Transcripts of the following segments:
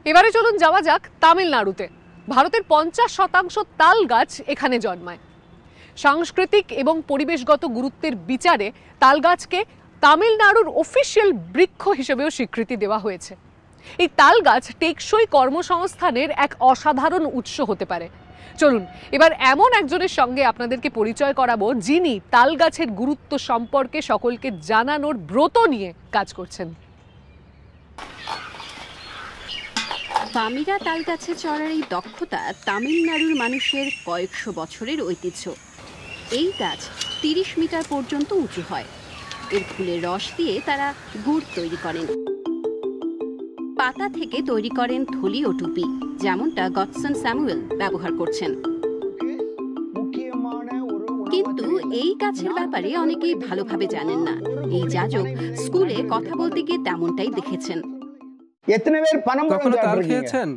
এবারে চলুন যাওয়া যাক তামিলনাড়ুতে। ভারতের 50% তাল গাছ এখানে জন্মায়। সাংস্কৃতিক এবং পরিবেশগত গুরুত্বের বিচারে তাল গাছকে তামিলনাড়ুর অফিসিয়াল বৃক্ষ হিসেবেও স্বীকৃতি দেওয়া হয়েছে। এই তাল গাছ টেকসই কর্মসংস্থানের এক অসাধারণ উৎস হতে পারে। চলুন এবার এমন একজনের সঙ্গে আপনাদেরকে পরিচয় করাবো যিনি তাল গাছের গুরুত্ব সম্পর্কে সকলকে জানানোর ব্রত নিয়ে কাজ করছেন। পামিরা তাল গাছে চড়ার এই দক্ষতা তামিলনাড়ুর মানুষের কয়েকশো বছরের ঐতিহ্য। এই গাছ 30 মিটার পর্যন্ত উঁচু হয়। এর ফুলের রস দিয়ে তারা গুড় তৈরি করেন। পাতা থেকে তৈরি করেন থলি ও টুপি, যেমনটা গডসন স্যামুয়েল ব্যবহার করছেন। কিন্তু এই গাছের ব্যাপারে অনেকেই ভালোভাবে জানেন না। এই যাজক স্কুলে কথা বলতে গিয়ে তেমনটাই দেখেছেন। কখনো তাল খেয়েছেন?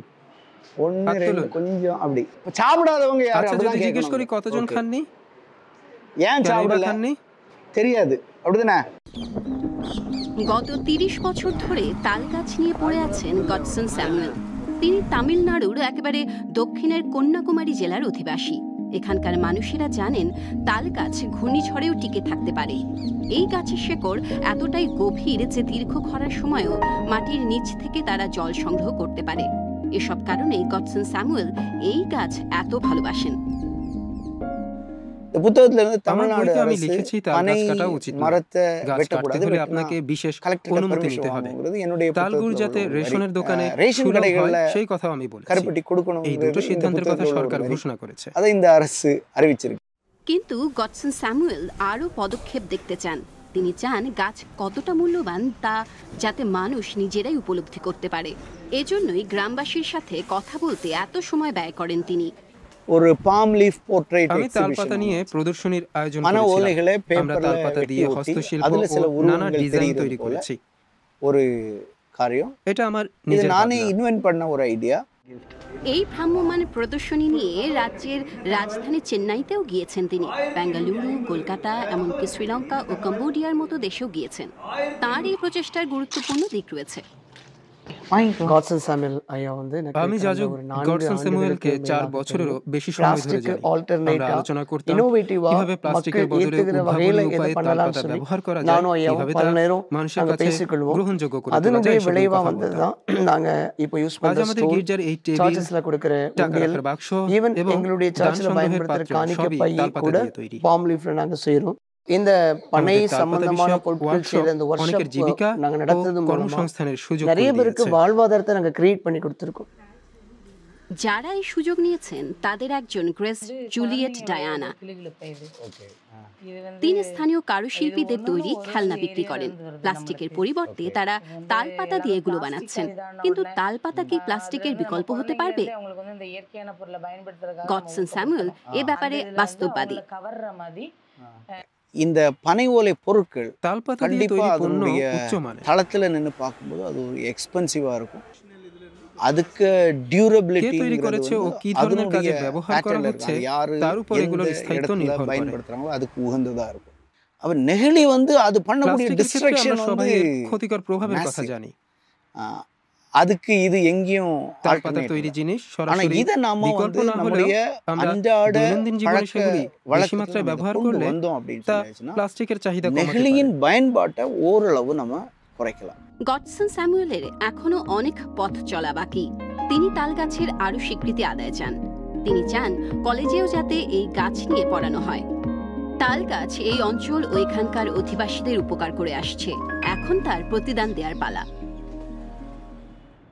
জিজ্ঞেস করি কতজন খাননি? গত 30 বছর ধরে তাল গাছ নিয়ে পড়ে আছেন গডসন স্যামুয়েল। তিনি তামিলনাড়ুর একেবারে দক্ষিণের কন্যাকুমারী জেলার অধিবাসী। এখানকার মানুষেরা জানেন তাল গাছ ঘূর্ণিঝড়েও টিকে থাকতে পারে। এই গাছের শেকড় এতটাই গভীর যে দীর্ঘ খরার সময়ও মাটির নিচ থেকে তারা জল সংগ্রহ করতে পারে। এসব কারণে গডসন স্যামুয়েল এই গাছ এত ভালোবাসেন। আমি লিখেছি তাল গাছ কাটা উচিত না। গাছ কাটতে হলে আপনাকে বিশেষ অনুমতি নিতে হবে। তাল গুড় যাতে রেশনের দোকানে সুলভ হয় সেই কথাও আমি বলেছি। এই দুটো সিদ্ধান্তের কথা সরকার ঘোষণা করেছে। কিন্তু গডসন স্যামুয়েল আরও পদক্ষেপ দেখতে চান। তিনি চান গাছ কতটা মূল্যবান তা যাতে মানুষ নিজেরাই উপলব্ধি করতে পারে। এজন্যই গ্রামবাসীর সাথে কথা বলতে এত সময় ব্যয় করেন তিনি। আমি তালপাতা নিয়ে প্রদর্শনীর আয়োজন করেছিলাম। আমরা তালপাতা দিয়ে হস্তশিল্প ও নানা ডিজাইন তৈরি করেছি। এটা আমার নিজের ভাবনা। এই ভ্রাম্যমাণ প্রদর্শনী নিয়ে রাজ্যের রাজধানী চেন্নাইতেও গিয়েছেন তিনি। বেঙ্গালুরু, কলকাতা, এমনকি শ্রীলঙ্কা ও কম্বোডিয়ার মতো দেশেও গিয়েছেন। তার এই প্রচেষ্টার গুরুত্বপূর্ণ দিক রয়েছে। আমি যাজক গডসন স্যামুয়েলকে 4 বছরেরও বেশি সময় ধরে জানি। আমরা আলোচনা করতাম কিভাবে প্লাস্টিকের বদলে উদ্ভাবনী উপায়ে তালপাতা ব্যবহার করা যায়, কিভাবে তা মানুষের কাছে গ্রহণযোগ্য করে তোলা যায়। আজ আমাদের গির্জার এই টেবিল, টাকা রাখার বাক্স এবং দান সংগ্রহের পাত্র সবই তালপাতা দিয়ে তৈরি। இந்த பனை சம்பந்தமான பொருட்கள் செய்யற இந்த অনেকের জীবিকা நாங்க நடத்துறது மூலமா কর্মসংস্থানের সুযোগ நிறைய பேருக்கு வாழ்வாதாரத்தை நாங்க கிரியேட் பண்ணி கொடுத்திருக்கோம்। যারা এই সুযোগ নিয়েছেন তাদের একজন গ্রেস জুলিয়েট ডায়ানা। তিনি স্থানীয় কারুশিল্পীদের তৈরি খেলনা বিক্রি করেন। প্লাস্টিকের পরিবর্তে তারা তালপাতা দিয়ে এগুলো বানাচ্ছেন। কিন্তু তালপাতা কি প্লাস্টিকের বিকল্প হতে পারবে? গডসন স্যামুয়েল এ ব্যাপারে বাস্তববাদী। இந்த பனை ஓலை பொருட்கள் தால்பாத்தா দিয়ে তৈরি পণ্য উচ্চমানের। தளத்துல நின்னு பாக்கும்போது அது ஒரு எக்ஸ்பென்சிவா இருக்கும்। அதுக்கு டியூரபிலிட்டி তৈরি করেছে ও কি ধরনের কাজে ব্যবহার করা হচ্ছে তার উপর এগুলোর স্থায়িত্ব নির্ভর করে। பயன்படுத்துறாங்களோ அதுக்கு உகந்ததா இருக்கும்। அப்ப நெகிழி வந்து அது பண்ணக்கூடிய டிஸ்ட்ரக்ஷன் வந்து ক্ষতিকর প্রভাবের কথা জানি। அதுக்கு இது எங்கேயும் তালপাতা তৈরি জিনিস সরাসরি বিকল্প না হলেও আমরা দৈনন্দিন জীবনে সেগুলি বেশি মাত্রায় ব্যবহার করলে তা প্লাস্টিকের চাহিদা কমাতে পারে। நெகிழியின் பயன்பாட்டை ஓரளவு நம்ம குறைக்கலாம்। গডসন স্যামুয়েলের এখনো অনেক পথ চলা বাকি। তিনি তাল গাছের আরো স্বীকৃতি আদায় চান। তিনি চান কলেজেও যাতে এই গাছ নিয়ে পড়ানো হয়। তাল গাছ এই অঞ্চল ও এখানকার অধিবাসীদের উপকার করে আসছে। এখন তার প্রতিদান দেওয়ার পালা।